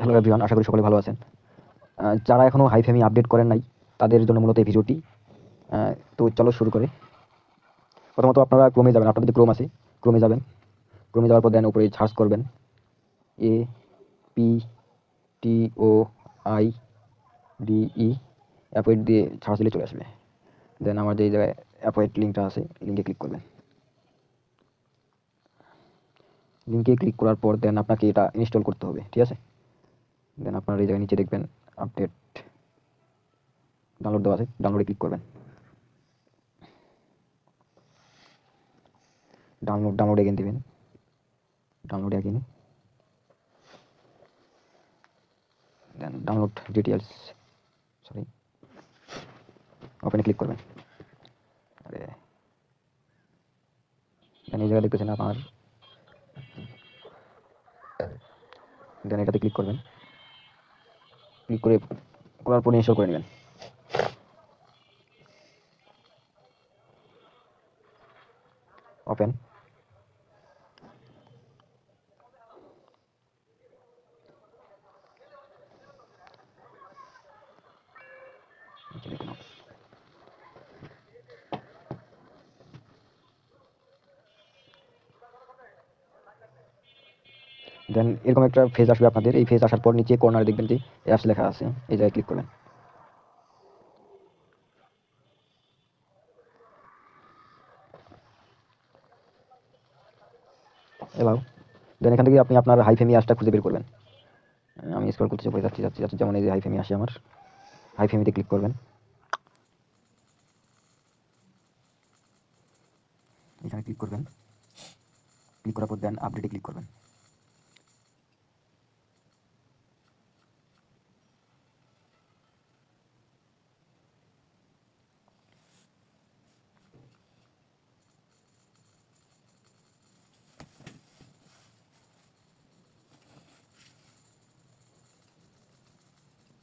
Hello everyone, আশা করি সকলে ভালো আছেন। যারা এখনও হাইফেমি আপডেট করেন নাই তাদের জন্য মূলত এই ভিডিওটি। তো চলো শুরু করে। প্রথমত আপনারা ক্রোমে যাবেন, আপনাদের ক্রোম আছে, ক্রোমে যাবেন। ক্রোমে যাওয়ার পর দেন উপরে সার্চ করবেন APTOIDE, অ্যাপোয়েট দিয়ে সার্চ দিলে চলে আসবে। দেন আমার যে জায়গায় অ্যাপোয়েট লিঙ্কটা আছে, লিঙ্কে ক্লিক করবেন। লিঙ্কে ক্লিক করার পর দেন আপনাকে এটা ইনস্টল করতে হবে, ঠিক আছে। দেন আপনার এই জায়গায় নিচে দেখবেন আপডেট ডাউনলোড দেওয়া আছে, ডাউনলোডে ক্লিক করবেন। ডাউনলোড এগেন দিবেন, ডাউনলোড এগেন, দেন ডাউনলোড ডিটেলস, সরি, ওপেনে ক্লিক করবেন। দেন এই জায়গায় দেখতেছেন আপনার, দেন এটাতে ক্লিক করবেন। ক্লিক করার পর ইনস্টল করে নেবেন। ওপেন, দেন এরকম একটা ফেজ আসবে আপনাদের। এই ফেজ আসার পর নিচে কর্নারে দেখবেন যে অ্যাপস লেখা আছে, এই জায়গায় ক্লিক করবেন। এলাও, দেন এখান থেকে আপনি আপনার হাইফেমি অ্যাপসটা খুঁজে বের করবেন। আমি স্ক্রল করতে যাচ্ছি, যেমন এই যে হাইফেমি আসে আমার, হাইফেমিতে ক্লিক করবেন। এখানে ক্লিক করবেন, ক্লিক করার পর দেন আপডেটে ক্লিক করবেন।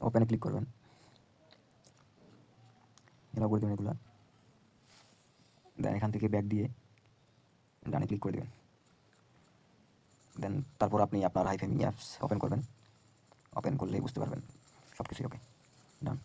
ওপেনে ক্লিক করবেন, এলাও করে দেবেন এগুলো। দেন এখান থেকে ব্যাক দিয়ে ডানে ক্লিক করে দেবেন। দেন তারপর আপনি আপনার হাইফেমি অ্যাপস ওপেন করবেন। ওপেন করলেই বুঝতে পারবেন সব কিছুই ওকে, ডান।